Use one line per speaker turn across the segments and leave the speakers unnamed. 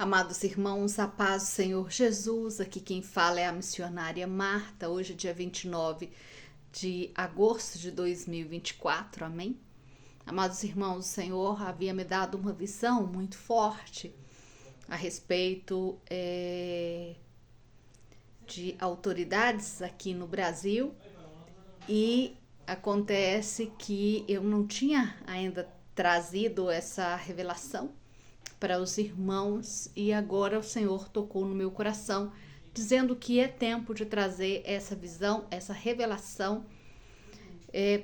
Amados irmãos, a paz do Senhor Jesus, aqui quem fala é a missionária Marta, hoje dia 29 de agosto de 2024, amém? Amados irmãos, o Senhor havia me dado uma visão muito forte a respeito de autoridades aqui no Brasil e acontece que eu não tinha ainda trazido essa revelação para os irmãos e agora o Senhor tocou no meu coração dizendo que é tempo de trazer essa visão, essa revelação,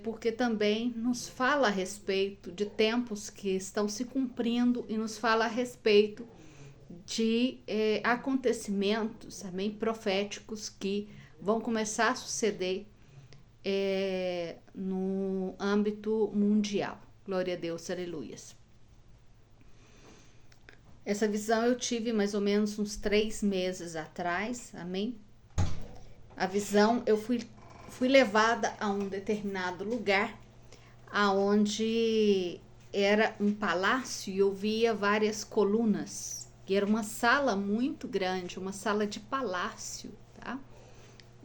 porque também nos fala a respeito de tempos que estão se cumprindo e nos fala a respeito de acontecimentos também proféticos que vão começar a suceder no âmbito mundial. Glória a Deus, aleluias. Essa visão eu tive mais ou menos uns 3 meses atrás, amém? A visão, eu fui levada a um determinado lugar, aonde era um palácio e eu via várias colunas, que era uma sala muito grande, uma sala de palácio, tá?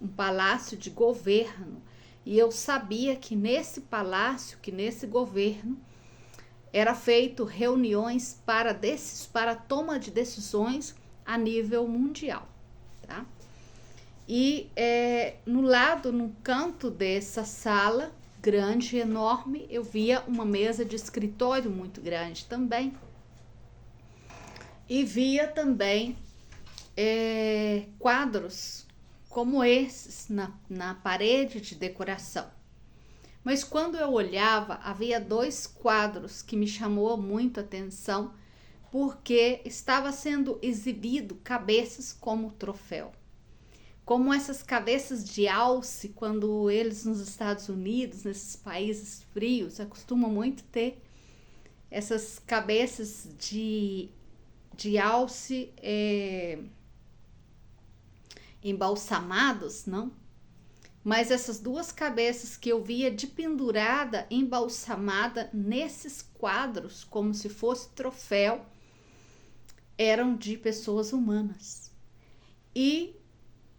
Um palácio de governo. E eu sabia que nesse palácio, que nesse governo, era feito reuniões para toma de decisões a nível mundial, tá? E no canto dessa sala grande, enorme, eu via uma mesa de escritório muito grande também. E via também quadros como esses na parede de decoração. Mas quando eu olhava, havia 2 quadros que me chamou muito a atenção, porque estava sendo exibido cabeças como troféu. Como essas cabeças de alce, quando eles nos Estados Unidos, nesses países frios, acostumam muito ter essas cabeças de alce embalsamados, não? Mas essas 2 cabeças que eu via de pendurada, embalsamada nesses quadros, como se fosse troféu, eram de pessoas humanas. E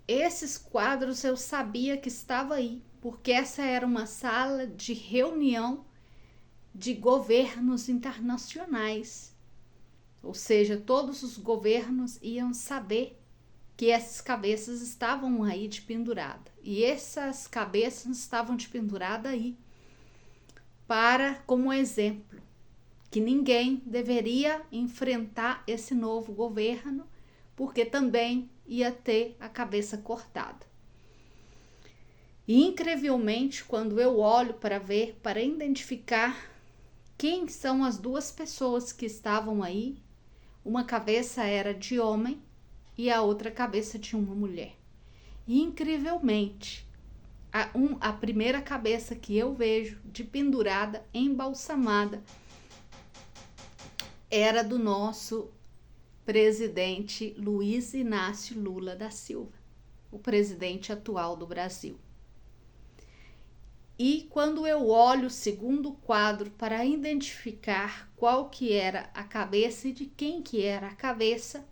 esses quadros eu sabia que estava aí, porque essa era uma sala de reunião de governos internacionais. Ou seja, todos os governos iam saber que essas cabeças estavam aí de pendurada. E essas cabeças estavam de pendurada aí como exemplo, que ninguém deveria enfrentar esse novo governo, porque também ia ter a cabeça cortada. E incrivelmente, quando eu olho para identificar quem são as 2 pessoas que estavam aí, uma cabeça era de homem e a outra cabeça de uma mulher. E, incrivelmente, a primeira cabeça que eu vejo de pendurada, embalsamada, era do nosso presidente Luiz Inácio Lula da Silva, o presidente atual do Brasil. E quando eu olho o segundo quadro para identificar qual que era a cabeça e de quem que era a cabeça,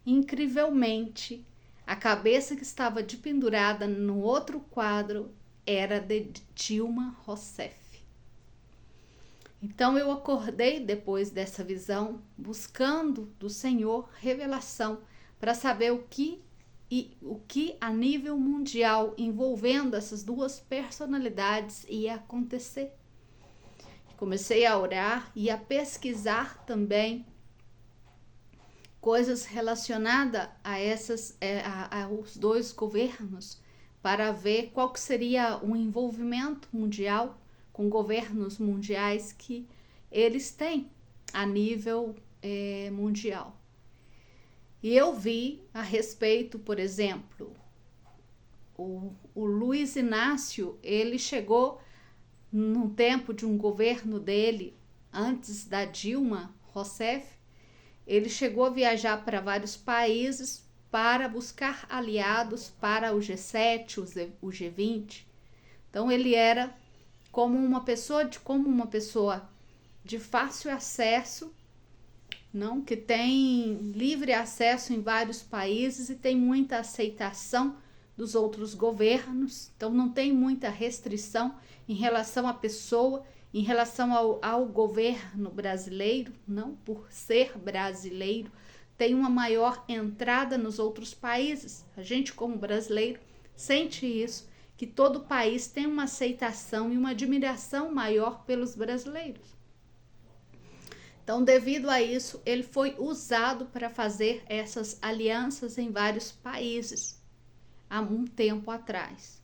incrivelmente, a cabeça que estava de pendurada no outro quadro era de Dilma Rousseff. Então eu acordei depois dessa visão, buscando do Senhor revelação para saber o que a nível mundial envolvendo essas 2 personalidades ia acontecer. Comecei a orar e a pesquisar também coisas relacionadas aos 2 governos, para ver qual que seria o envolvimento mundial com governos mundiais que eles têm a nível mundial. E eu vi a respeito, por exemplo, o Luiz Inácio, ele chegou no tempo de um governo dele, antes da Dilma Rousseff, ele chegou a viajar para vários países para buscar aliados para o G7, o G20. Então ele era como uma pessoa de fácil acesso não, que tem livre acesso em vários países e tem muita aceitação dos outros governos, então não tem muita restrição em relação à pessoa, em relação ao governo brasileiro, não, por ser brasileiro, tem uma maior entrada nos outros países. A gente, como brasileiro, sente isso, que todo país tem uma aceitação e uma admiração maior pelos brasileiros. Então, devido a isso, ele foi usado para fazer essas alianças em vários países há um tempo atrás.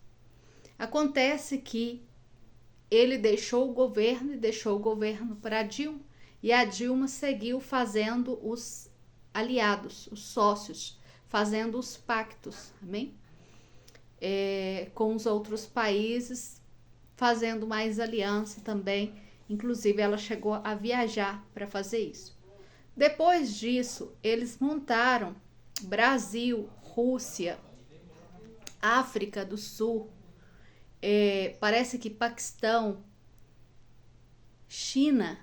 Acontece que ele deixou o governo e deixou o governo para a Dilma, e a Dilma seguiu fazendo os aliados, os sócios, fazendo os pactos, amém? Com os outros países, fazendo mais aliança também. Inclusive, ela chegou a viajar para fazer isso. Depois disso, eles montaram Brasil, Rússia, África do Sul, parece que Paquistão, China,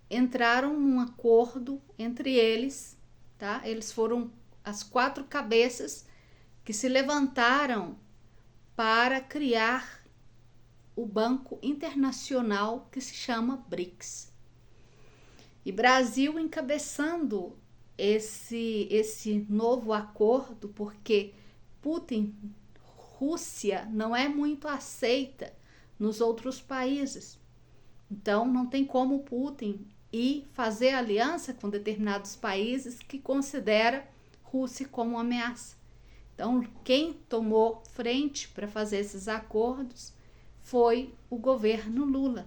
entraram num acordo entre eles, tá? Eles foram as 4 cabeças que se levantaram para criar o Banco Internacional que se chama BRICS. E Brasil encabeçando esse novo acordo, porque Putin, Rússia, não é muito aceita nos outros países. Então, não tem como Putin ir fazer aliança com determinados países que considera Rússia como uma ameaça. Então, quem tomou frente para fazer esses acordos foi o governo Lula,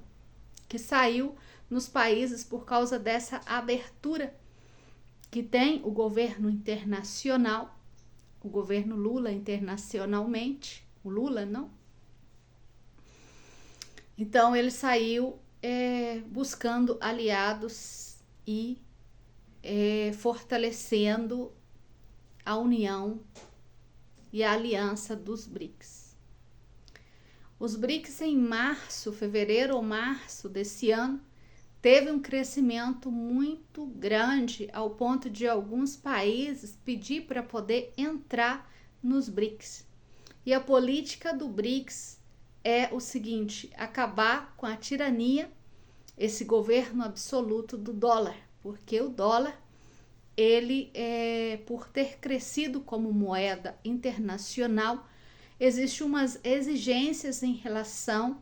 que saiu nos países por causa dessa abertura que tem o governo internacional, o governo Lula internacionalmente, o Lula não. Então ele saiu buscando aliados e fortalecendo a união e a aliança dos BRICS. Os BRICS em fevereiro ou março desse ano, teve um crescimento muito grande ao ponto de alguns países pedir para poder entrar nos BRICS. E a política do BRICS é o seguinte: acabar com a tirania, esse governo absoluto do dólar, porque o dólar, ele por ter crescido como moeda internacional, existem umas exigências em relação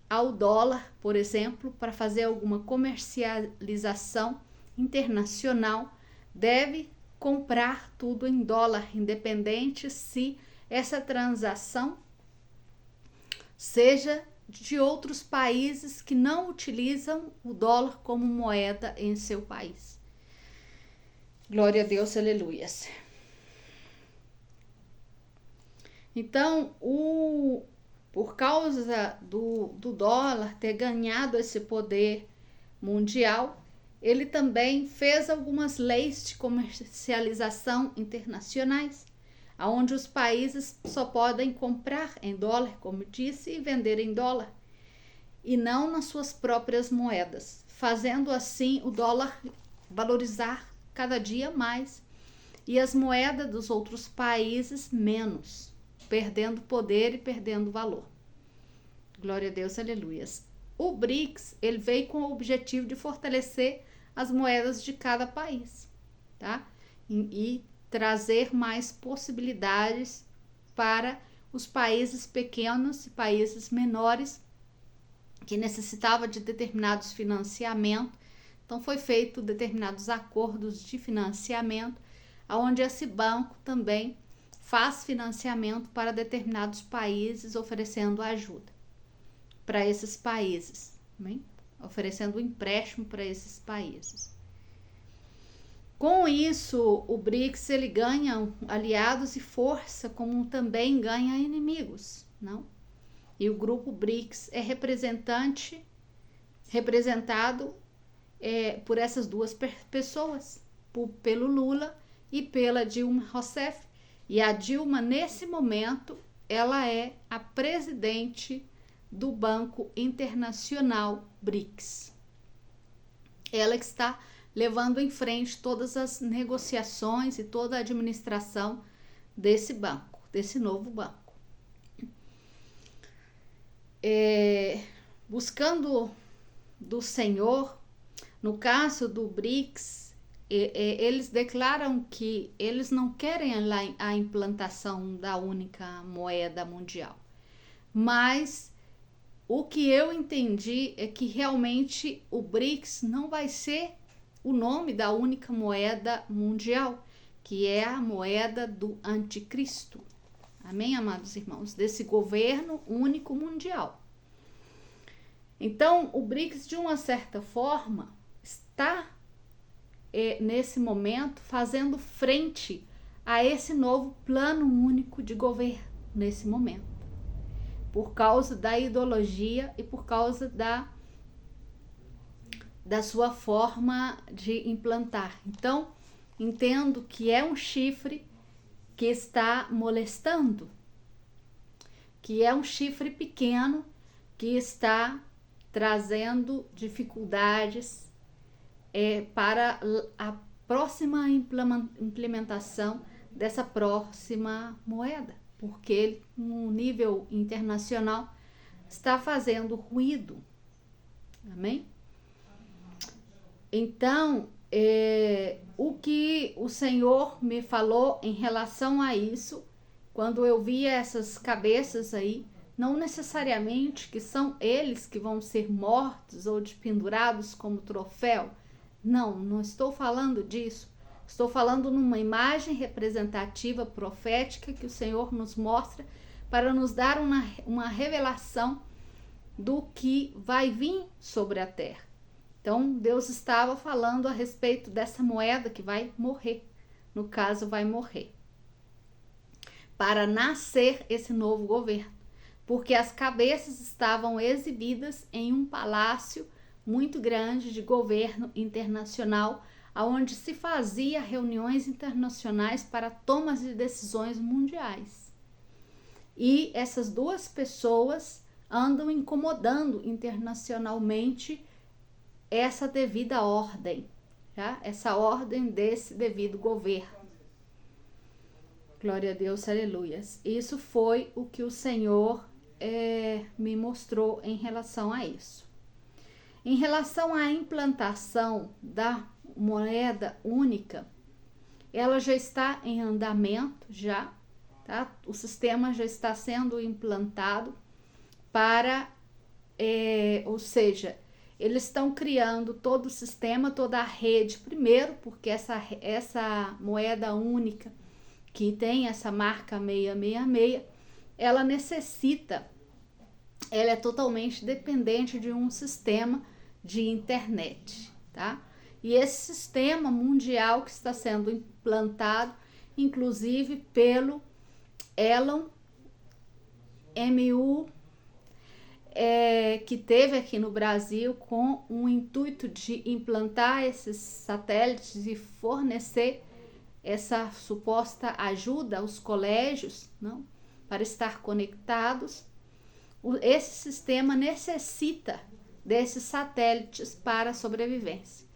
ao dólar, por exemplo, para fazer alguma comercialização internacional, deve comprar tudo em dólar, independente se essa transação seja de outros países que não utilizam o dólar como moeda em seu país. Glória a Deus, aleluias. Então, por causa do dólar ter ganhado esse poder mundial, ele também fez algumas leis de comercialização internacionais, onde os países só podem comprar em dólar, como disse, e vender em dólar, e não nas suas próprias moedas, fazendo assim o dólar valorizar cada dia mais e as moedas dos outros países menos, perdendo poder e perdendo valor. Glória a Deus, aleluias. O BRICS, ele veio com o objetivo de fortalecer as moedas de cada país, tá? E trazer mais possibilidades para os países pequenos e países menores que necessitavam de determinados financiamentos. Então, foi feito determinados acordos de financiamento, onde esse banco também faz financiamento para determinados países, oferecendo ajuda para esses países, né? Oferecendo empréstimo para esses países. Com isso, o BRICS ele ganha aliados e força, como também ganha inimigos, não? E o grupo BRICS é representado por essas duas pessoas, pelo Lula e pela Dilma Rousseff. E a Dilma, nesse momento, ela é a presidente do Banco Internacional BRICS. ela que está levando em frente todas as negociações e toda a administração desse banco, desse novo banco. Buscando do Senhor, no caso do BRICS, eles declaram que eles não querem a implantação da única moeda mundial, mas o que eu entendi é que realmente o BRICS não vai ser o nome da única moeda mundial, que é a moeda do anticristo. Amém, amados irmãos? Desse governo único mundial. Então, o BRICS, de uma certa forma, está nesse momento fazendo frente a esse novo plano único de governo nesse momento, por causa da ideologia e por causa da sua forma de implantar. Então, entendo que é um chifre que está molestando, que é um chifre pequeno que está trazendo dificuldades para a próxima implementação dessa próxima moeda, porque ele, no nível internacional, está fazendo ruído. Amém? Então, o que o Senhor me falou em relação a isso, quando eu vi essas cabeças aí, não necessariamente que são eles que vão ser mortos ou pendurados como troféu. Não estou falando disso. Estou falando numa imagem representativa profética que o Senhor nos mostra para nos dar uma revelação do que vai vir sobre a terra. Então, Deus estava falando a respeito dessa moeda que vai morrer. No caso, vai morrer. Para nascer esse novo governo. Porque as cabeças estavam exibidas em um palácio muito grande de governo internacional, onde se fazia reuniões internacionais para tomas de decisões mundiais. E essas duas pessoas andam incomodando internacionalmente essa devida ordem, tá? Essa ordem desse devido governo. Glória a Deus, aleluias. Isso foi o que o Senhor me mostrou em relação a isso. Em relação à implantação da moeda única, ela já está em andamento, já, tá? O sistema já está sendo implantado para, ou seja, eles estão criando todo o sistema, toda a rede, primeiro, porque essa moeda única que tem essa marca 666, ela é totalmente dependente de um sistema de internet, tá? E esse sistema mundial que está sendo implantado, inclusive pelo Elon Musk, que teve aqui no Brasil com o intuito de implantar esses satélites e fornecer essa suposta ajuda aos colégios, não, para estar conectados. Esse sistema necessita desses satélites para a sobrevivência.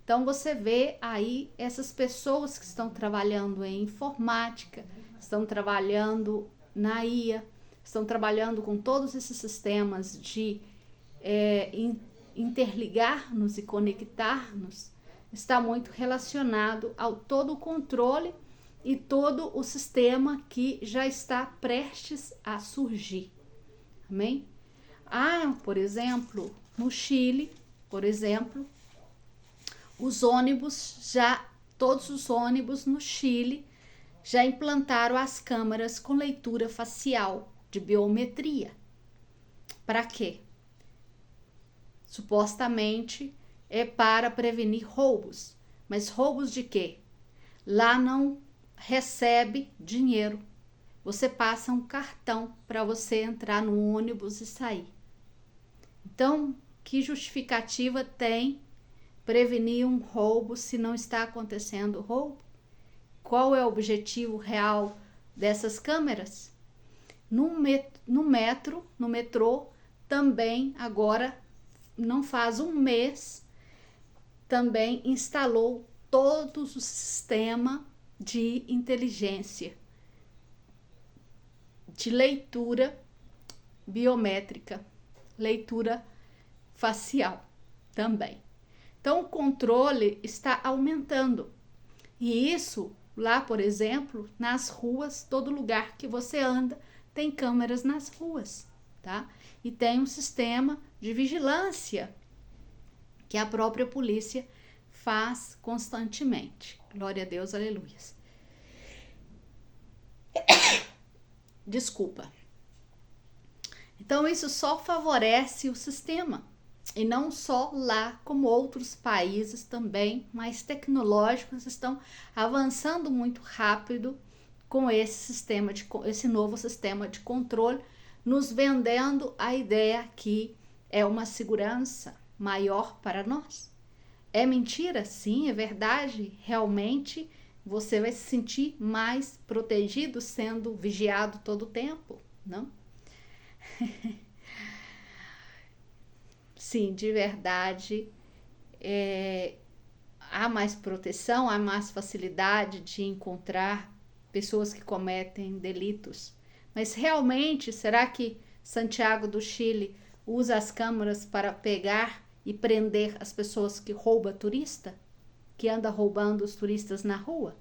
Então você vê aí essas pessoas que estão trabalhando em informática, estão trabalhando na IA, estão trabalhando com todos esses sistemas de interligar-nos e conectar-nos, está muito relacionado ao todo o controle e todo o sistema que já está prestes a surgir. Amém? Por exemplo, no Chile, por exemplo, todos os ônibus no Chile já implantaram as câmeras com leitura facial de biometria. Para quê? Supostamente é para prevenir roubos. Mas roubos de quê? Lá não recebe dinheiro. Você passa um cartão para você entrar no ônibus e sair. Então, que justificativa tem prevenir um roubo se não está acontecendo roubo? Qual é o objetivo real dessas câmeras? No metrô, também agora não faz um mês também instalou todo o sistema de inteligência, de leitura biométrica, leitura facial também. Então, o controle está aumentando. E isso, lá, por exemplo, nas ruas, todo lugar que você anda, tem câmeras nas ruas, tá? E tem um sistema de vigilância que a própria polícia faz constantemente. Glória a Deus, aleluia. Desculpa. Então, isso só favorece o sistema. E não só lá, como outros países também mais tecnológicos estão avançando muito rápido com esse novo sistema de controle, nos vendendo a ideia que é uma segurança maior para nós. É mentira? Sim, é verdade. Realmente você vai se sentir mais protegido sendo vigiado todo o tempo, não? Sim, de verdade, há mais proteção, há mais facilidade de encontrar pessoas que cometem delitos. Mas realmente, será que Santiago do Chile usa as câmeras para pegar e prender as pessoas que roubam turista? Que anda roubando os turistas na rua?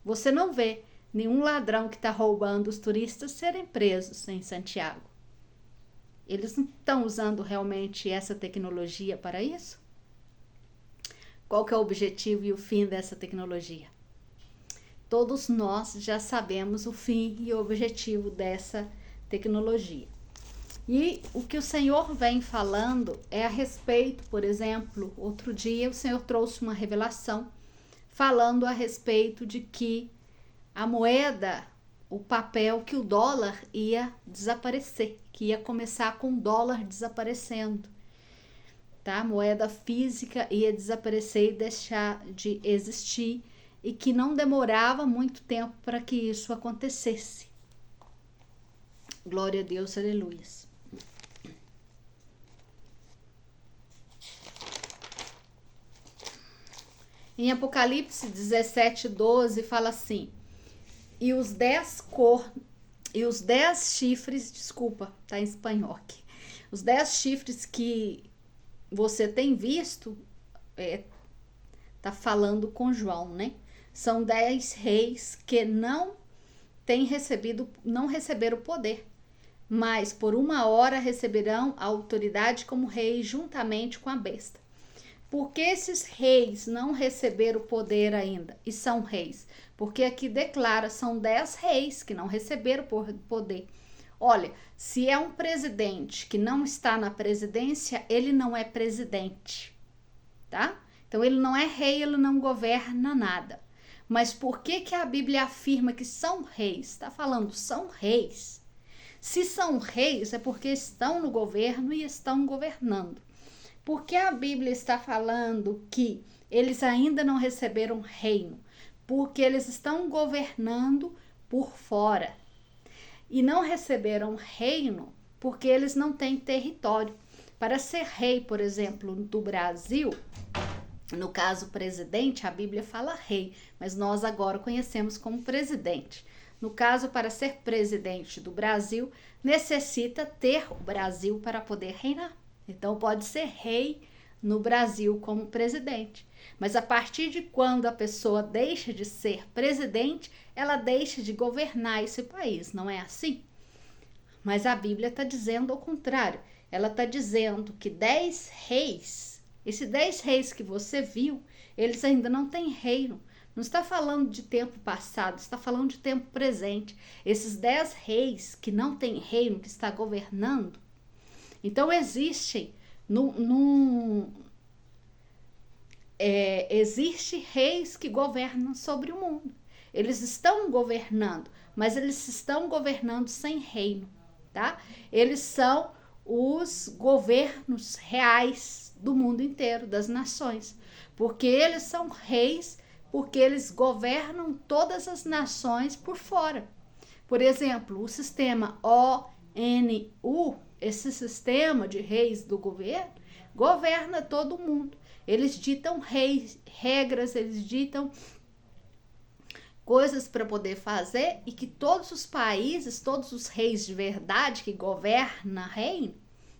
Você não vê nenhum ladrão que está roubando os turistas serem presos em Santiago. Eles não estão usando realmente essa tecnologia para isso? Qual que é o objetivo e o fim dessa tecnologia? Todos nós já sabemos o fim e o objetivo dessa tecnologia. E o que o Senhor vem falando é a respeito, por exemplo, outro dia o Senhor trouxe uma revelação falando a respeito de que a moeda, o papel, que o dólar ia desaparecer, que ia começar com o dólar desaparecendo, tá? A moeda física ia desaparecer e deixar de existir, e que não demorava muito tempo para que isso acontecesse. Glória a Deus, aleluia. Em Apocalipse 17:12 fala assim: e os 10 chifres, desculpa, tá em espanhol aqui. Os 10 chifres que você tem visto, tá falando com João, né? São 10 reis que não receberam poder, mas por 1 hora receberão a autoridade como reis juntamente com a besta. Porque esses reis não receberam poder ainda e são reis? Porque aqui declara, são 10 reis que não receberam poder. Olha, se é um presidente que não está na presidência, ele não é presidente, tá? Então ele não é rei, ele não governa nada. Mas por que a Bíblia afirma que são reis? Está falando, são reis. Se são reis, é porque estão no governo e estão governando. Porque a Bíblia está falando que eles ainda não receberam reino? Porque eles estão governando por fora. E não receberam reino porque eles não têm território. Para ser rei, por exemplo, do Brasil, no caso presidente, a Bíblia fala rei, mas nós agora conhecemos como presidente. No caso, para ser presidente do Brasil, necessita ter o Brasil para poder reinar. Então, pode ser rei no Brasil como presidente. Mas a partir de quando a pessoa deixa de ser presidente, ela deixa de governar esse país, não é assim? Mas a Bíblia está dizendo ao contrário. Ela está dizendo que 10 reis, esses 10 reis que você viu, eles ainda não têm reino. Não está falando de tempo passado, está falando de tempo presente. Esses 10 reis que não têm reino, que está governando. Então, existe reis que governam sobre o mundo. Eles estão governando, mas eles estão governando sem reino, tá? Eles são os governos reais do mundo inteiro, das nações. Porque eles são reis, porque eles governam todas as nações por fora. Por exemplo, o sistema ONU, esse sistema de reis do governo, governa todo mundo. Eles ditam regras, eles ditam coisas para poder fazer e que todos os países, todos os reis de verdade que governam reino,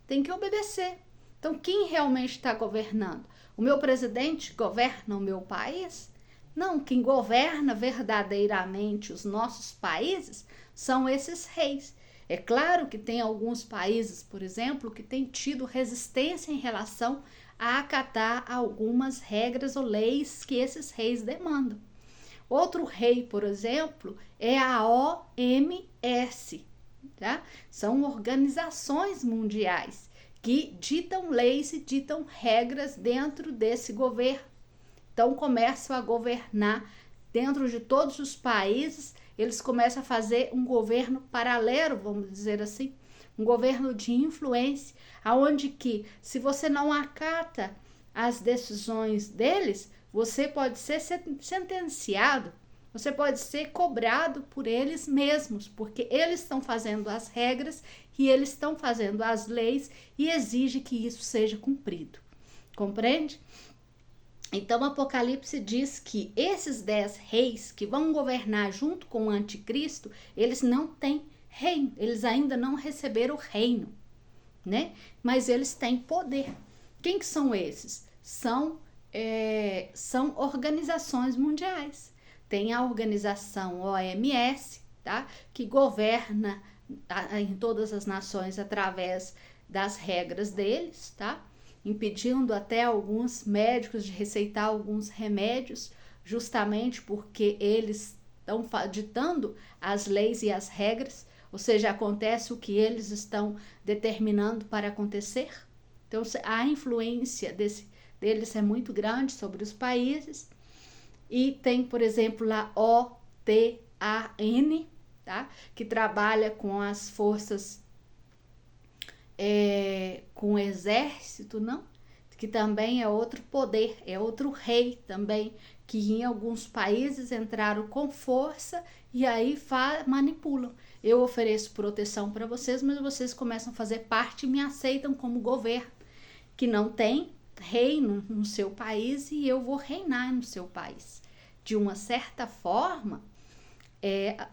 têm que obedecer. Então, quem realmente está governando? O meu presidente governa o meu país? Não, quem governa verdadeiramente os nossos países são esses reis. É claro que tem alguns países, por exemplo, que têm tido resistência em relação a acatar algumas regras ou leis que esses reis demandam. Outro rei, por exemplo, é a OMS, tá? São organizações mundiais que ditam leis e ditam regras dentro desse governo. Então, começam a governar dentro de todos os países, eles começam a fazer um governo paralelo, vamos dizer assim, um governo de influência, aonde que, se você não acata as decisões deles, você pode ser sentenciado, você pode ser cobrado por eles mesmos, porque eles estão fazendo as regras e eles estão fazendo as leis e exige que isso seja cumprido. Compreende? Então, o Apocalipse diz que esses 10 reis que vão governar junto com o anticristo, eles não têm reino, eles ainda não receberam o reino, né? Mas eles têm poder. Quem que são esses? São organizações mundiais. Tem a organização OMS, tá? Que governa em todas as nações através das regras deles, tá? Impedindo até alguns médicos de receitar alguns remédios, justamente porque eles estão ditando as leis e as regras, ou seja, acontece o que eles estão determinando para acontecer. Então, a influência deles é muito grande sobre os países. E tem, por exemplo, a OTAN, tá? Que trabalha com as forças, com o exército, não? Que também é outro poder, é outro rei também, que em alguns países entraram com força e aí manipulam. Eu ofereço proteção para vocês, mas vocês começam a fazer parte e me aceitam como governo, que não tem reino no seu país e eu vou reinar no seu país. De uma certa forma,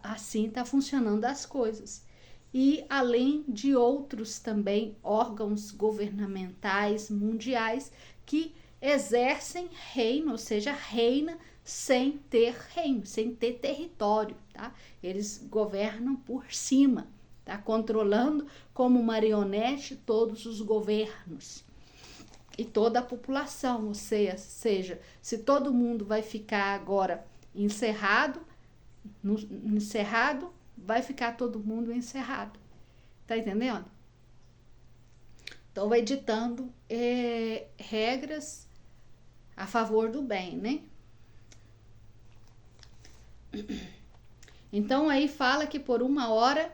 assim está funcionando as coisas. E além de outros também órgãos governamentais mundiais que exercem reino, ou seja, reina sem ter reino, sem ter território, tá? Eles governam por cima, tá? Controlando como marionete todos os governos e toda a população, ou seja, se todo mundo vai ficar agora encerrado, vai ficar todo mundo encerrado. Tá entendendo? Então, vai ditando regras a favor do bem, né? Então, aí fala que por 1 hora,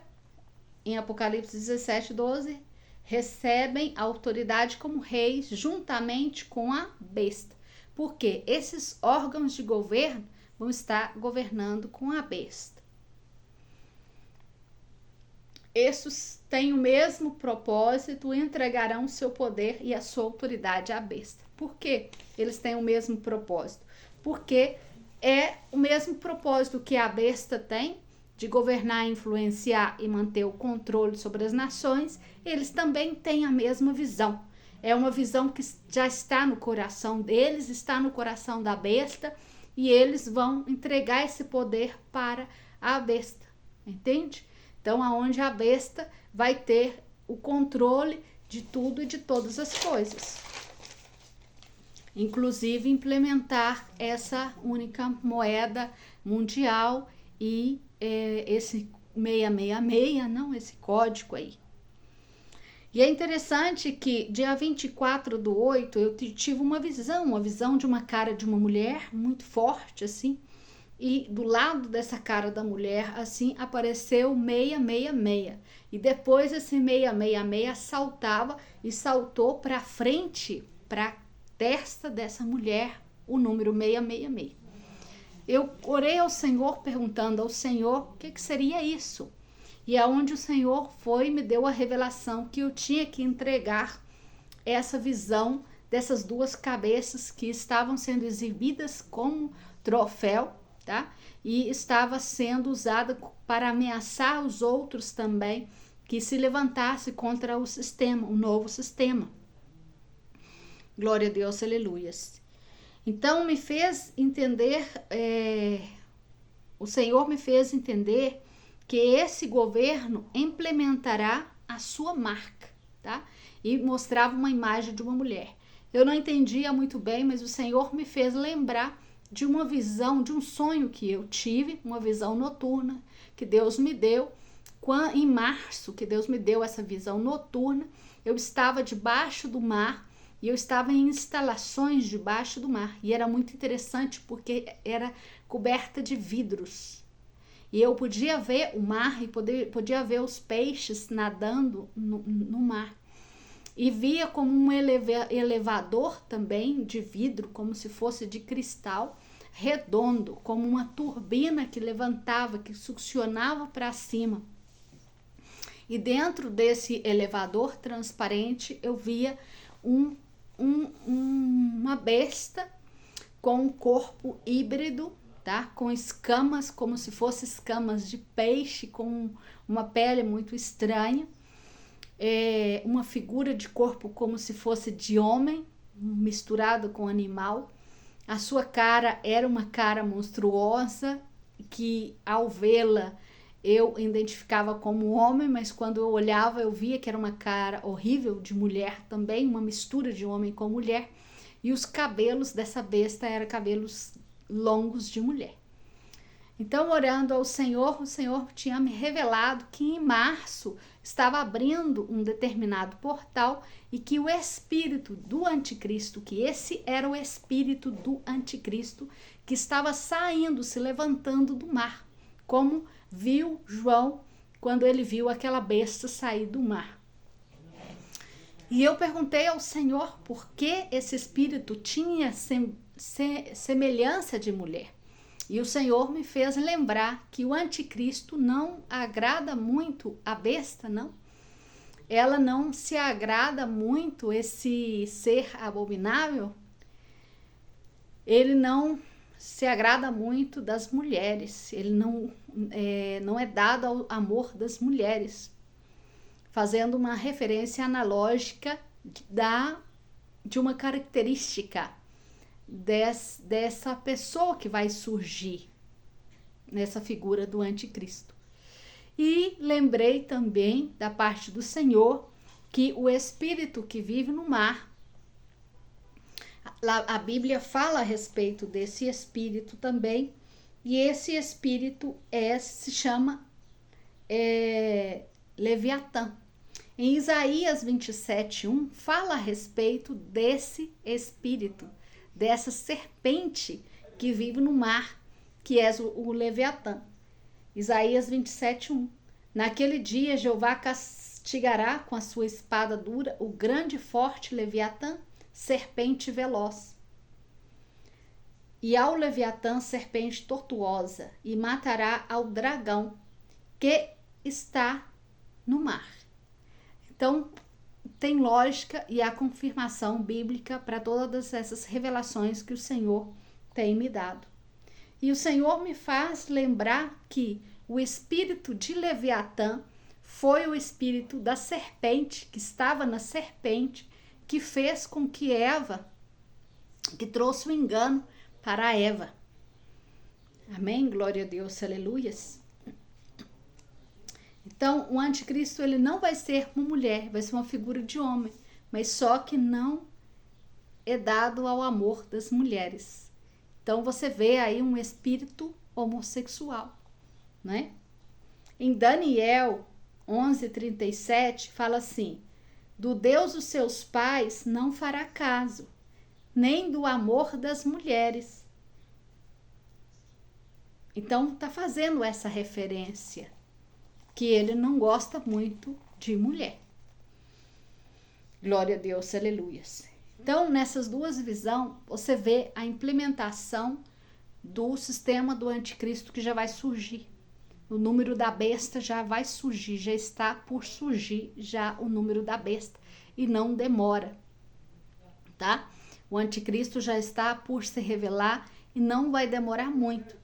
em Apocalipse 17:12, recebem a autoridade como reis juntamente com a besta. Porque esses órgãos de governo vão estar governando com a besta. Esses têm o mesmo propósito e entregarão seu poder e a sua autoridade à besta. Por quê? Eles têm o mesmo propósito. Porque é o mesmo propósito que a besta tem, de governar, influenciar e manter o controle sobre as nações, eles também têm a mesma visão. É uma visão que já está no coração deles, está no coração da besta, e eles vão entregar esse poder para a besta, entende? Então, aonde a besta vai ter o controle de tudo e de todas as coisas. Inclusive, implementar essa única moeda mundial e esse 666, não, esse código aí. E é interessante que dia 24/8 eu tive uma visão de uma cara de uma mulher muito forte, assim, e do lado dessa cara da mulher, assim, apareceu 666. E depois esse 666 saltava e saltou para frente, para a testa dessa mulher, o número 666. Eu orei ao Senhor, perguntando ao Senhor o que seria isso. E aonde o Senhor foi, me deu a revelação que eu tinha que entregar essa visão dessas duas cabeças que estavam sendo exibidas como troféu, tá? E estava sendo usada para ameaçar os outros também que se levantasse contra o sistema, o novo sistema. Glória a Deus, aleluias. Então me fez entender, o Senhor me fez entender que esse governo implementará a sua marca, tá? E mostrava uma imagem de uma mulher. Eu não entendia muito bem, mas o Senhor me fez lembrar de uma visão, de um sonho que eu tive, uma visão noturna que Deus me deu. Em março, que Deus me deu essa visão noturna, eu estava debaixo do mar e eu estava em instalações debaixo do mar. E era muito interessante porque era coberta de vidros. E eu podia ver o mar e podia ver os peixes nadando no mar. E via como um elevador também de vidro, como se fosse de cristal, redondo, como uma turbina que levantava, que succionava para cima. E dentro desse elevador transparente eu via uma besta com um corpo híbrido, tá? Com escamas, como se fossem escamas de peixe, com uma pele muito estranha. Uma figura de corpo como se fosse de homem, misturado com animal. A sua cara era uma cara monstruosa, que ao vê-la eu identificava como homem, mas quando eu olhava eu via que era uma cara horrível de mulher também, uma mistura de homem com mulher. E os cabelos dessa besta eram cabelos longos de mulher. Então, orando ao Senhor, o Senhor tinha me revelado que em março estava abrindo um determinado portal e que o espírito do anticristo, que esse era o espírito do anticristo, que estava saindo, se levantando do mar, como viu João quando ele viu aquela besta sair do mar. E eu perguntei ao Senhor por que esse espírito tinha semelhança de mulher. E o Senhor me fez lembrar que o anticristo não agrada muito a besta, não. Ela não se agrada muito, esse ser abominável. Ele não se agrada muito das mulheres. Ele não é dado ao amor das mulheres. Fazendo uma referência analógica de uma característica dessa pessoa que vai surgir nessa figura do anticristo. E lembrei também da parte do Senhor que o espírito que vive no mar, a Bíblia fala a respeito desse espírito também, e esse espírito se chama Leviatã. Em Isaías 27:1 fala a respeito desse espírito, dessa serpente que vive no mar, que é o Leviatã. Isaías 27:1. Naquele dia Jeová castigará com a sua espada dura o grande e forte Leviatã, serpente veloz. E ao Leviatã, serpente tortuosa, e matará ao dragão que está no mar. Então, tem lógica e a confirmação bíblica para todas essas revelações que o Senhor tem me dado. E o Senhor me faz lembrar que o espírito de Leviatã foi o espírito da serpente, que estava na serpente, que fez com que Eva, que trouxe o engano para Eva. Amém? Glória a Deus, aleluias. Então, o anticristo ele não vai ser uma mulher, vai ser uma figura de homem, mas só que não é dado ao amor das mulheres. Então, você vê aí um espírito homossexual, né? Em Daniel 11:37 fala assim: do Deus dos seus pais não fará caso, nem do amor das mulheres. Então, está fazendo essa referência, que ele não gosta muito de mulher. Glória a Deus, aleluias. Então, nessas duas visões, você vê a implementação do sistema do anticristo que já vai surgir. O número da besta já vai surgir, já está por surgir já o número da besta, e não demora. tá? O anticristo já está por se revelar e não vai demorar muito.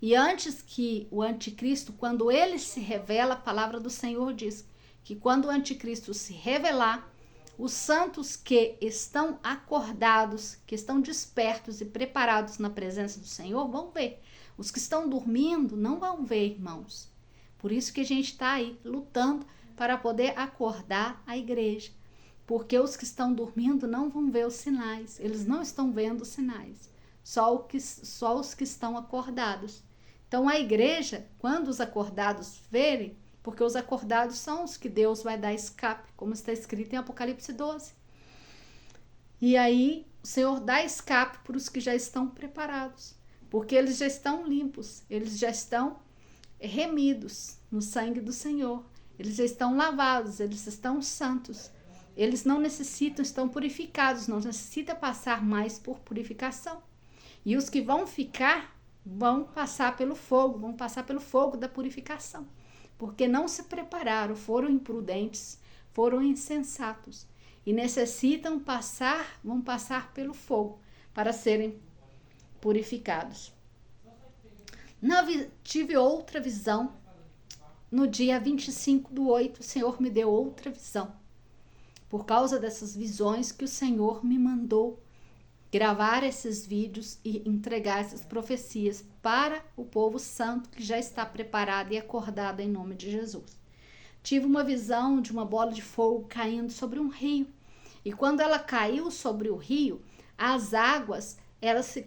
E antes que o anticristo, quando ele se revela, a palavra do Senhor diz que quando o anticristo se revelar, os santos que estão acordados, que estão despertos e preparados na presença do Senhor, vão ver. Os que estão dormindo não vão ver, irmãos. Por isso que a gente está aí lutando para poder acordar a igreja. Porque os que estão dormindo não vão ver os sinais. Eles não estão vendo os sinais. Só os que estão acordados. Então a igreja, quando os acordados verem, porque os acordados são os que Deus vai dar escape, como está escrito em Apocalipse 12. E aí o Senhor dá escape para os que já estão preparados, porque eles já estão limpos, eles já estão remidos no sangue do Senhor, eles já estão lavados, eles estão santos, eles não necessitam, estão purificados, não necessitam passar mais por purificação. E os que vão ficar, vão passar pelo fogo da purificação. Porque não se prepararam, foram imprudentes, foram insensatos e necessitam vão passar pelo fogo para serem purificados. Tive outra visão, no dia 25/8, o Senhor me deu outra visão, por causa dessas visões que o Senhor me mandou gravar esses vídeos e entregar essas profecias para o povo santo que já está preparado e acordado em nome de Jesus. Tive uma visão de uma bola de fogo caindo sobre um rio. E quando ela caiu sobre o rio, as águas,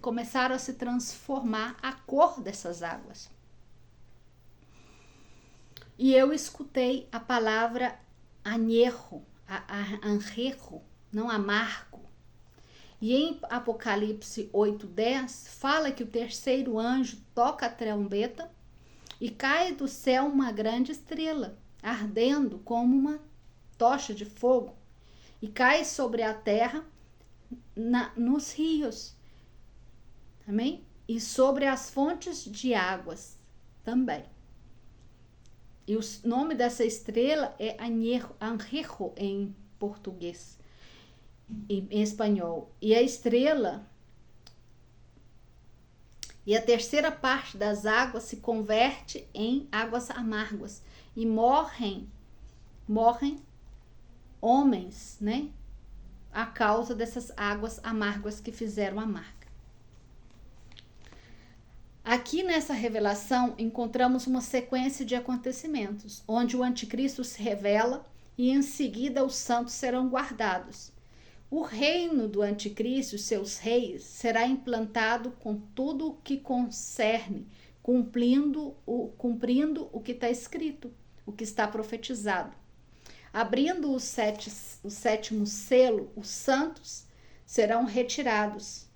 começaram a se transformar, a cor dessas águas. E eu escutei a palavra añejo, não amargo. E em Apocalipse 8:10, fala que o terceiro anjo toca a trombeta e cai do céu uma grande estrela, ardendo como uma tocha de fogo, e cai sobre a terra nos rios, amém? E sobre as fontes de águas também. E o nome dessa estrela é Anjejo em português. Em espanhol. E a estrela e a terceira parte das águas se converte em águas amargas e morrem homens, né? A causa dessas águas amargas que fizeram amarga. Aqui nessa revelação encontramos uma sequência de acontecimentos, onde o anticristo se revela e em seguida os santos serão guardados. O reino do anticristo e seus reis será implantado com tudo o que concerne, cumprindo o que está escrito, o que está profetizado. Abrindo o sétimo selo, os santos serão retirados,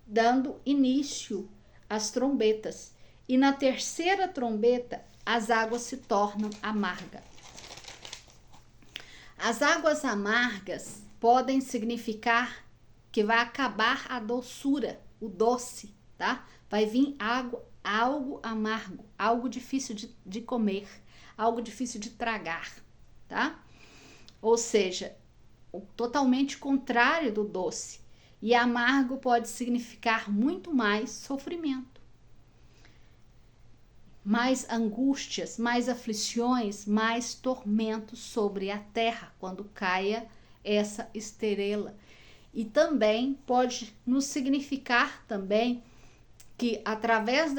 dando início às trombetas. E na terceira trombeta, as águas se tornam amargas. As águas amargas podem significar que vai acabar a doçura, o doce, tá? Vai vir algo amargo, algo difícil de comer, algo difícil de tragar, tá? Ou seja, totalmente contrário do doce. E amargo pode significar muito mais sofrimento, mais angústias, mais aflições, mais tormentos sobre a terra quando caia essa estrela. E também pode nos significar também que através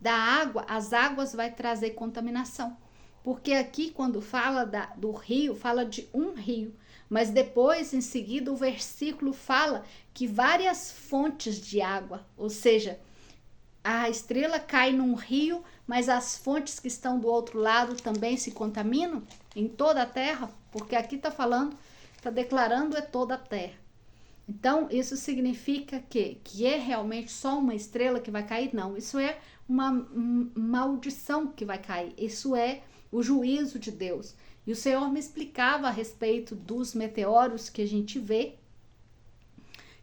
da água, as águas vai trazer contaminação. Porque aqui quando fala do rio, fala de um rio, mas depois em seguida o versículo fala que várias fontes de água, ou seja, a estrela cai num rio, mas as fontes que estão do outro lado também se contaminam em toda a terra, porque aqui está declarando é toda a terra. Então, isso significa que é realmente só uma estrela que vai cair? Não, isso é uma maldição que vai cair, isso é o juízo de Deus. E o Senhor me explicava a respeito dos meteoros que a gente vê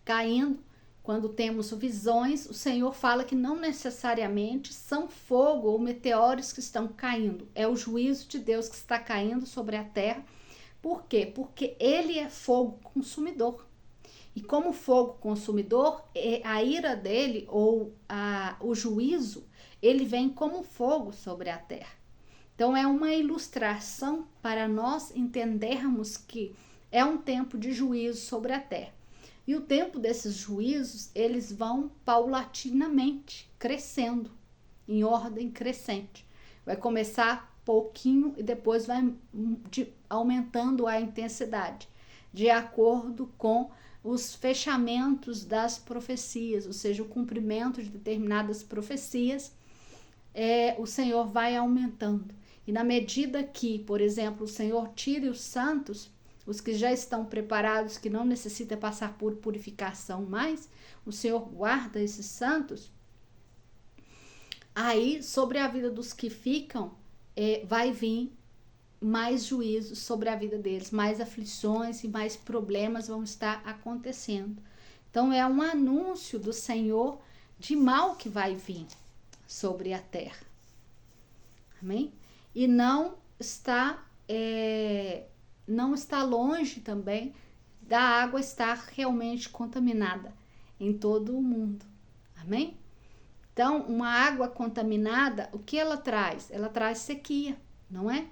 caindo. Quando temos visões, o Senhor fala que não necessariamente são fogo ou meteoros que estão caindo. É o juízo de Deus que está caindo sobre a terra. Por quê? Porque ele é fogo consumidor. E como fogo consumidor, a ira dele ou o juízo, ele vem como fogo sobre a terra. Então é uma ilustração para nós entendermos que é um tempo de juízo sobre a terra. E o tempo desses juízos, eles vão paulatinamente crescendo, em ordem crescente. Vai começar pouquinho e depois vai aumentando a intensidade, de acordo com os fechamentos das profecias, ou seja, o cumprimento de determinadas profecias, o Senhor vai aumentando. E na medida que, por exemplo, o Senhor tire os santos, os que já estão preparados, que não necessitam passar por purificação mais, o Senhor guarda esses santos, aí sobre a vida dos que ficam, vai vir mais juízo sobre a vida deles, mais aflições e mais problemas vão estar acontecendo. Então é um anúncio do Senhor de mal que vai vir sobre a terra. Amém? E não está longe também da água estar realmente contaminada em todo o mundo. Amém? Então, uma água contaminada, o que ela traz? Ela traz sequia, não é?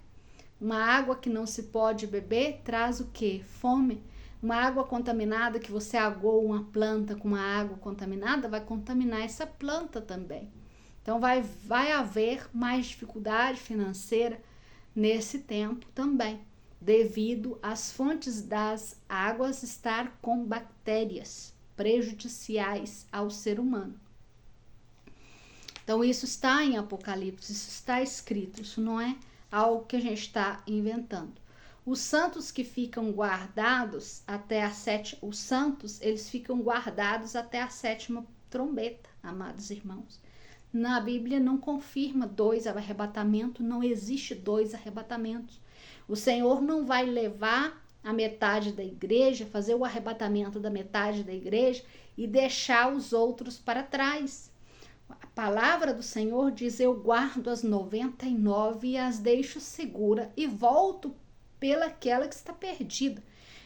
Uma água que não se pode beber traz o quê? Fome. Uma água contaminada, que você agou uma planta com uma água contaminada, vai contaminar essa planta também. Então, vai haver mais dificuldade financeira nesse tempo também, devido às fontes das águas estar com bactérias prejudiciais ao ser humano. Então, isso está em Apocalipse, isso está escrito, isso não é algo que a gente está inventando. Os santos que ficam guardados até os santos, eles ficam guardados até a 7ª trombeta, amados irmãos. Na Bíblia não confirma 2 arrebatamentos, não existe 2 arrebatamentos. O Senhor não vai levar a metade da igreja, fazer o arrebatamento da metade da igreja e deixar os outros para trás. A palavra do Senhor diz: eu guardo as 99 e as deixo segura e volto pelaquela que está perdida.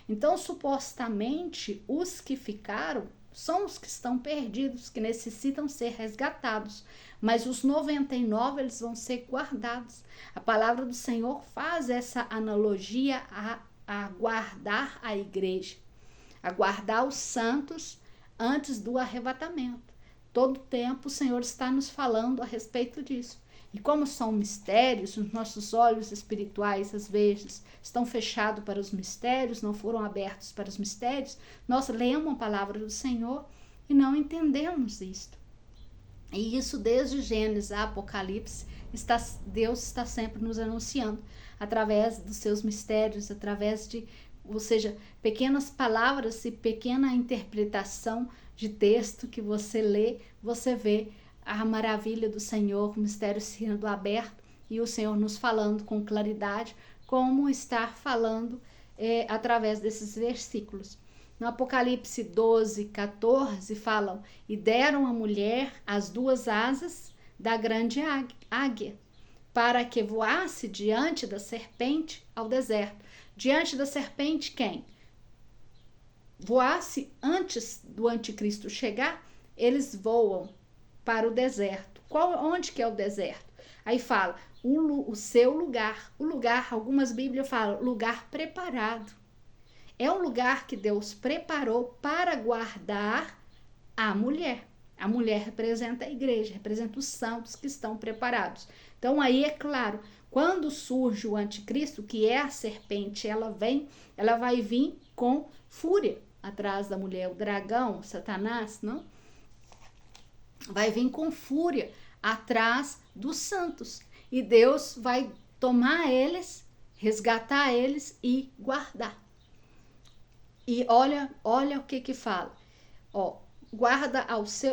Então, supostamente, os que ficaram são os que estão perdidos, que necessitam ser resgatados. Mas os 99, eles vão ser guardados. A palavra do Senhor faz essa analogia a guardar a igreja, a guardar os santos antes do arrebatamento. Todo tempo o Senhor está nos falando a respeito disso. E como são mistérios, os nossos olhos espirituais às vezes estão fechados para os mistérios, não foram abertos para os mistérios, nós lemos a palavra do Senhor e não entendemos isto. E isso desde Gênesis a Apocalipse, Deus está sempre nos anunciando, através dos seus mistérios, através de, ou seja, pequenas palavras e pequena interpretação de texto que você lê, você vê a maravilha do Senhor, o mistério sendo aberto e o Senhor nos falando com claridade, como estar falando através desses versículos. No Apocalipse 12, 14, falam: e deram à mulher as 2 asas da grande águia, para que voasse diante da serpente ao deserto. Diante da serpente quem? Voasse antes do anticristo chegar, eles voam para o deserto. Onde que é o deserto? Aí fala, o seu lugar. O lugar, algumas Bíblias falam, lugar preparado. É um lugar que Deus preparou para guardar a mulher. A mulher representa a igreja, representa os santos que estão preparados. Então aí é claro, quando surge o anticristo, que é a serpente, ela vai vir com fúria atrás da mulher, o dragão, Satanás, não? Vai vir com fúria atrás dos santos. E Deus vai tomar eles, resgatar eles e guardar. E olha o que fala. Guarda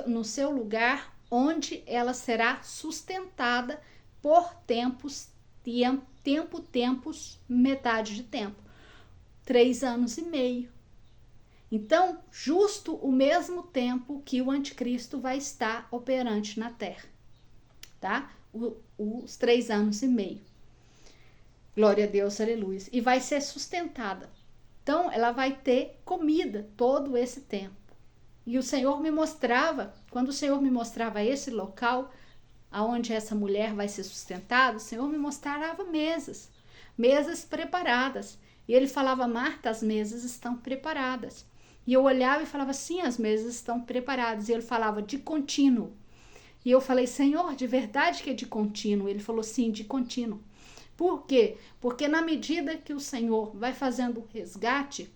no seu lugar, onde ela será sustentada por tempos, metade de tempo. 3 anos e meio. Então, justo o mesmo tempo que o anticristo vai estar operante na terra, tá? Os 3 anos e meio. Glória a Deus, aleluia. E vai ser sustentada Então, ela vai ter comida todo esse tempo. E o Senhor me mostrava, quando o Senhor me mostrava esse local, aonde essa mulher vai ser sustentada, o Senhor me mostrava mesas preparadas. E ele falava, Marta, as mesas estão preparadas. E eu olhava e falava, sim, as mesas estão preparadas. E ele falava, de contínuo. E eu falei, Senhor, de verdade que é de contínuo? Ele falou, sim, de contínuo. Por quê? Porque na medida que o Senhor vai fazendo o resgate,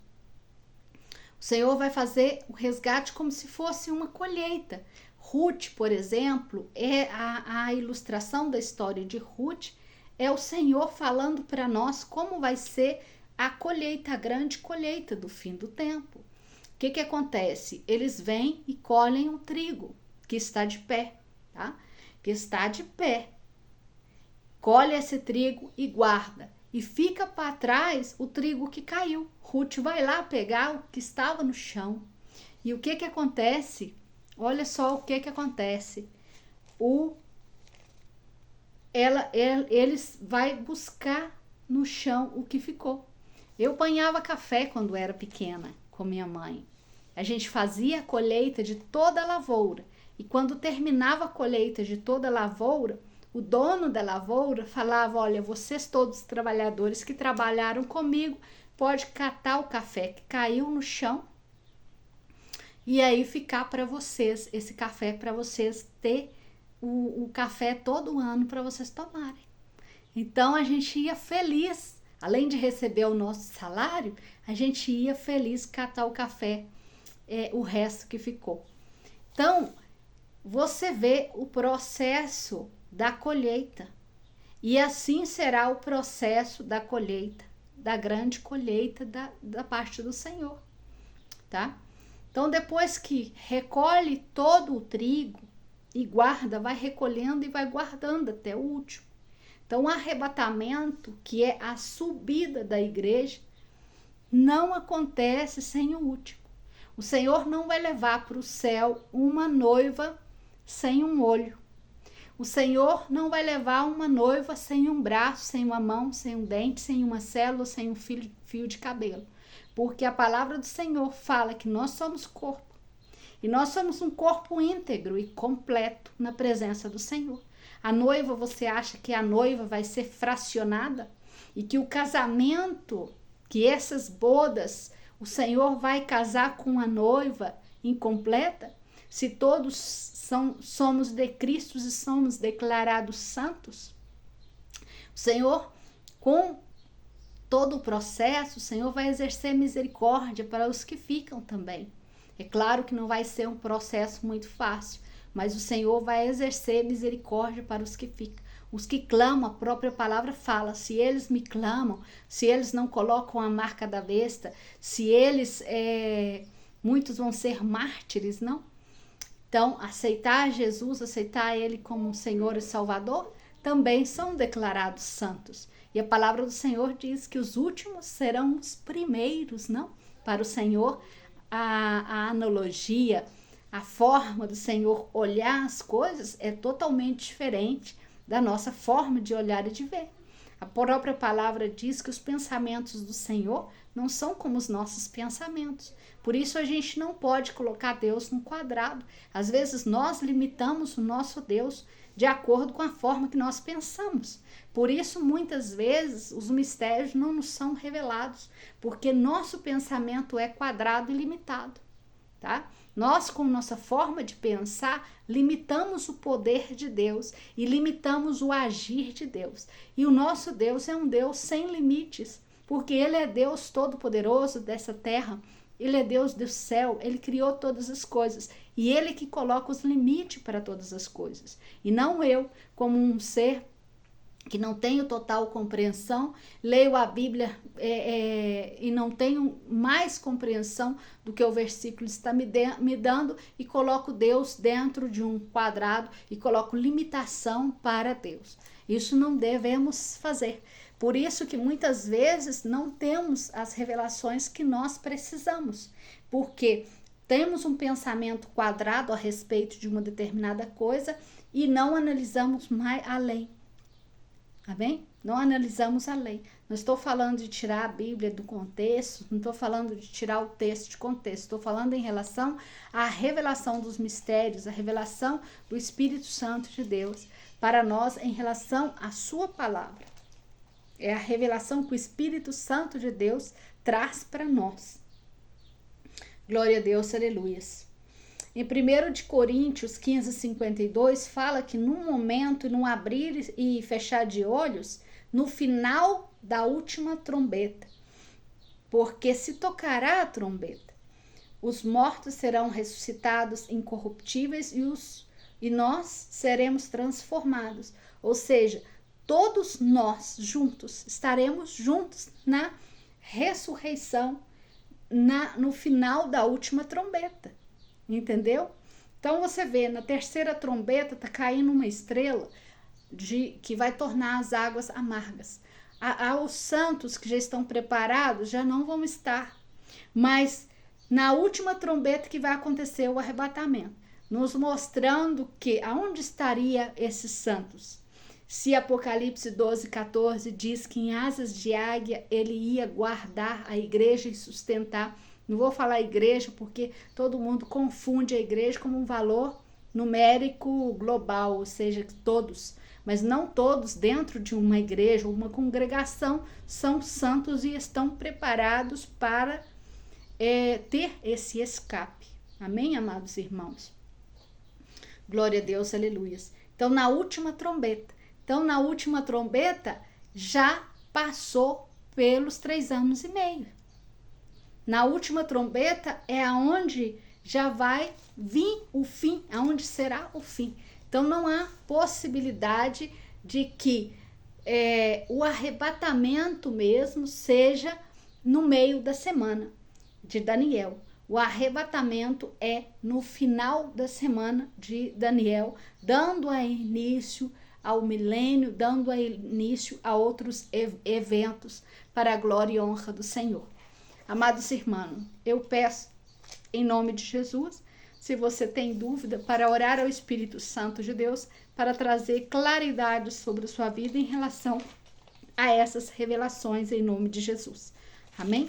o Senhor vai fazer o resgate como se fosse uma colheita. Ruth, por exemplo, é a ilustração da história de Ruth, é o Senhor falando para nós como vai ser a colheita, a grande colheita do fim do tempo. O que acontece? Eles vêm e colhem o trigo que está de pé, tá? Que está de pé. Colhe esse trigo e guarda. E fica para trás o trigo que caiu. Ruth vai lá pegar o que estava no chão. E o que acontece? Olha só o que acontece. Eles vai buscar no chão o que ficou. Eu banhava café quando era pequena com minha mãe. A gente fazia a colheita de toda a lavoura. E quando terminava a colheita de toda a lavoura, o dono da lavoura falava, olha, vocês todos os trabalhadores que trabalharam comigo, pode catar o café que caiu no chão e aí ficar para vocês, esse café para vocês ter o café todo ano para vocês tomarem. Então a gente ia feliz, além de receber o nosso salário, a gente ia feliz catar o café, o resto que ficou. Então, você vê o processo da colheita. E assim será o processo da colheita, da grande colheita da parte do Senhor, tá? Então, depois que recolhe todo o trigo e guarda, vai recolhendo e vai guardando até o último. Então, o arrebatamento, que é a subida da igreja, não acontece sem o último. O Senhor não vai levar para o céu uma noiva sem um olho. O Senhor não vai levar uma noiva sem um braço, sem uma mão, sem um dente, sem uma célula, sem um fio de cabelo. Porque a palavra do Senhor fala que nós somos corpo. E nós somos um corpo íntegro e completo na presença do Senhor. A noiva, você acha que a noiva vai ser fracionada? E que o casamento, que essas bodas, o Senhor vai casar com a noiva incompleta? Se todos somos de Cristo e somos declarados santos, o Senhor, com todo o processo, o Senhor vai exercer misericórdia para os que ficam também. É claro que não vai ser um processo muito fácil, mas o Senhor vai exercer misericórdia para os que ficam. Os que clamam, a própria palavra fala, se eles me clamam, se eles não colocam a marca da besta, se eles, muitos vão ser mártires, não? Então, aceitar Jesus, aceitar Ele como um Senhor e Salvador, também são declarados santos. E a palavra do Senhor diz que os últimos serão os primeiros, não? Para o Senhor, a analogia, a forma do Senhor olhar as coisas é totalmente diferente da nossa forma de olhar e de ver. A própria palavra diz que os pensamentos do Senhor não são como os nossos pensamentos. Por isso a gente não pode colocar Deus num quadrado. Às vezes nós limitamos o nosso Deus de acordo com a forma que nós pensamos. Por isso muitas vezes os mistérios não nos são revelados, porque nosso pensamento é quadrado e limitado, tá? Nós, com nossa forma de pensar, limitamos o poder de Deus e limitamos o agir de Deus. E o nosso Deus é um Deus sem limites, porque Ele é Deus todo-poderoso dessa terra, Ele é Deus do céu, Ele criou todas as coisas e Ele que coloca os limites para todas as coisas. E não eu, como um ser que não tenho total compreensão, leio a Bíblia e não tenho mais compreensão do que o versículo está me dando e coloco Deus dentro de um quadrado e coloco limitação para Deus. Isso não devemos fazer. Por isso que muitas vezes não temos as revelações que nós precisamos, porque temos um pensamento quadrado a respeito de uma determinada coisa e não analisamos mais além. Amém? Não analisamos a lei. Não estou falando de tirar a Bíblia do contexto, não estou falando de tirar o texto de contexto, estou falando em relação à revelação dos mistérios, a revelação do Espírito Santo de Deus para nós em relação à sua palavra. É a revelação que o Espírito Santo de Deus traz para nós. Glória a Deus, aleluias. Em 1 de Coríntios 15:52 fala que num momento, num abrir e fechar de olhos, no final da última trombeta, porque se tocará a trombeta, os mortos serão ressuscitados incorruptíveis e nós seremos transformados. Ou seja, todos nós juntos estaremos juntos na ressurreição, no final da última trombeta. Entendeu? Então você vê, na terceira trombeta tá caindo uma estrela que vai tornar as águas amargas. Os santos que já estão preparados já não vão estar. Mas na última trombeta que vai acontecer o arrebatamento, nos mostrando que aonde estaria esses santos. Se Apocalipse 12:14 diz que em asas de águia ele ia guardar a igreja e sustentar. Não vou falar igreja porque todo mundo confunde a igreja como um valor numérico global, ou seja, todos. Mas não todos dentro de uma igreja ou uma congregação são santos e estão preparados para ter esse escape. Amém, amados irmãos? Glória a Deus, aleluias. Então, na última trombeta já passou pelos 3 anos e meio. Na última trombeta é aonde já vai vir o fim, aonde será o fim. Então não há possibilidade de que o arrebatamento mesmo seja no meio da semana de Daniel. O arrebatamento é no final da semana de Daniel, dando início ao milênio, dando início a outros eventos para a glória e honra do Senhor. Amados irmãos, eu peço em nome de Jesus, se você tem dúvida, para orar ao Espírito Santo de Deus, para trazer claridade sobre a sua vida em relação a essas revelações em nome de Jesus. Amém?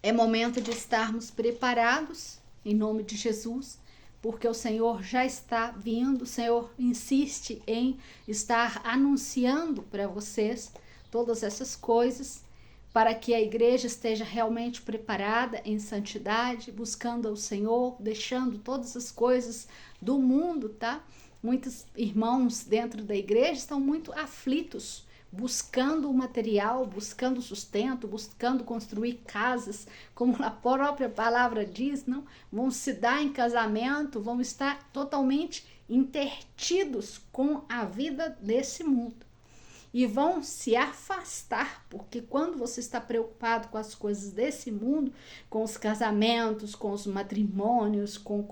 É momento de estarmos preparados em nome de Jesus, porque o Senhor já está vindo, o Senhor insiste em estar anunciando para vocês todas essas coisas, para que a igreja esteja realmente preparada em santidade, buscando ao Senhor, deixando todas as coisas do mundo, tá? Muitos irmãos dentro da igreja estão muito aflitos, buscando o material, buscando sustento, buscando construir casas, como a própria palavra diz, não? Vão se dar em casamento, vão estar totalmente intertidos com a vida desse mundo. E vão se afastar, porque quando você está preocupado com as coisas desse mundo, com os casamentos, com os matrimônios, com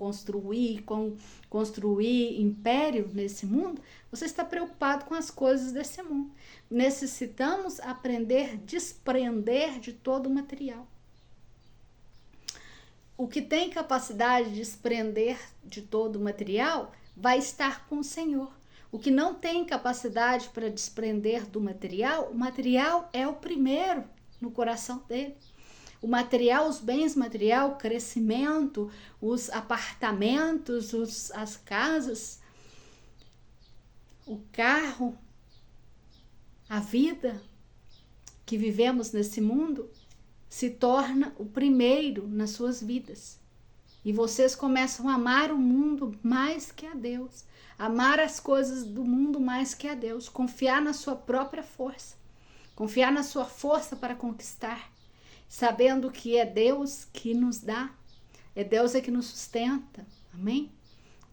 construir império nesse mundo, você está preocupado com as coisas desse mundo. Necessitamos aprender a desprender de todo o material. O que tem capacidade de desprender de todo o material vai estar com o Senhor. O que não tem capacidade para desprender do material, o material é o primeiro no coração dele. O material, os bens material, o crescimento, os apartamentos, as casas, o carro, a vida que vivemos nesse mundo se torna o primeiro nas suas vidas. E vocês começam a amar o mundo mais que a Deus. Amar as coisas do mundo mais que a Deus. Confiar na sua própria força. Confiar na sua força para conquistar. Sabendo que é Deus que nos dá. É Deus que nos sustenta. Amém?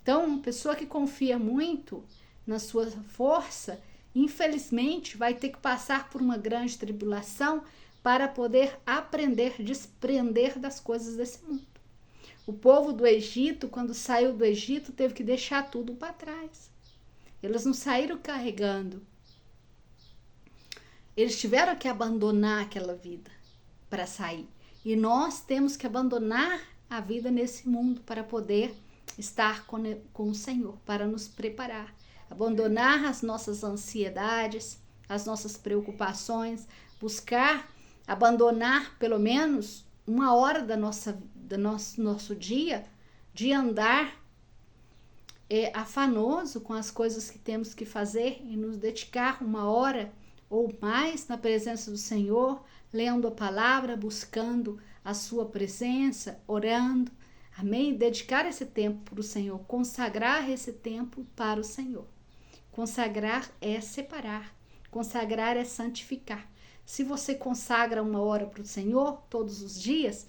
Então, uma pessoa que confia muito na sua força, infelizmente, vai ter que passar por uma grande tribulação para poder aprender a desprender das coisas desse mundo. O povo do Egito, quando saiu do Egito, teve que deixar tudo para trás. Eles não saíram carregando. Eles tiveram que abandonar aquela vida para sair. E nós temos que abandonar a vida nesse mundo para poder estar com o Senhor, para nos preparar. abandonar as nossas ansiedades, as nossas preocupações, buscar abandonar pelo menos 1 hora do nosso dia de andar afanoso com as coisas que temos que fazer e nos dedicar 1 hora ou mais na presença do Senhor, lendo a palavra, buscando a sua presença, orando, amém? Dedicar esse tempo para o Senhor, consagrar esse tempo para o Senhor. Consagrar é separar, consagrar é santificar. Se você consagra 1 hora para o Senhor todos os dias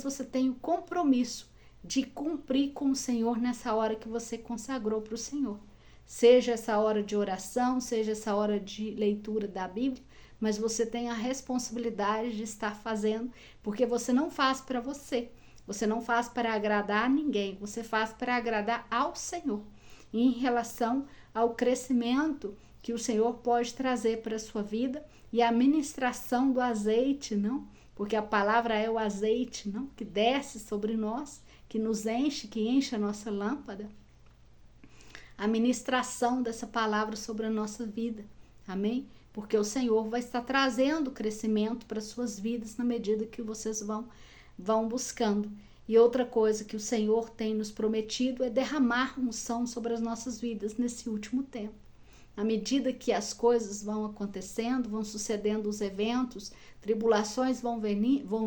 você tem o compromisso de cumprir com o Senhor nessa hora que você consagrou para o Senhor. Seja essa hora de oração, seja essa hora de leitura da Bíblia, mas você tem a responsabilidade de estar fazendo, porque você não faz para você, você não faz para agradar a ninguém, você faz para agradar ao Senhor. E em relação ao crescimento que o Senhor pode trazer para a sua vida e a ministração do azeite, não? Porque a palavra é o azeite, não? Que desce sobre nós, que nos enche, que enche a nossa lâmpada. A ministração dessa palavra sobre a nossa vida, amém? Porque o Senhor vai estar trazendo crescimento para as suas vidas na medida que vocês vão buscando. E outra coisa que o Senhor tem nos prometido é derramar unção sobre as nossas vidas nesse último tempo. À medida que as coisas vão acontecendo, vão sucedendo os eventos, tribulações vão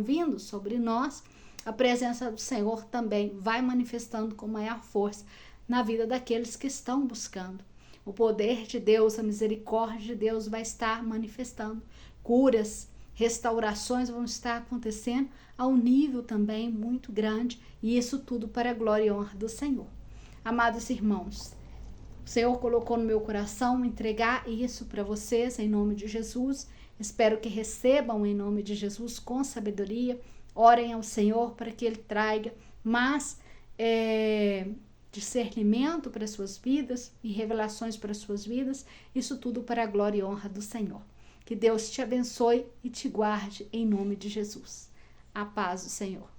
vindo sobre nós, a presença do Senhor também vai manifestando com maior força na vida daqueles que estão buscando. O poder de Deus, a misericórdia de Deus vai estar manifestando. Curas, restaurações vão estar acontecendo a um nível também muito grande, e isso tudo para a glória e honra do Senhor. Amados irmãos, o Senhor colocou no meu coração entregar isso para vocês em nome de Jesus. Espero que recebam em nome de Jesus com sabedoria. Orem ao Senhor para que Ele traga mais discernimento para as suas vidas e revelações para as suas vidas. Isso tudo para a glória e honra do Senhor. Que Deus te abençoe e te guarde em nome de Jesus. A paz do Senhor.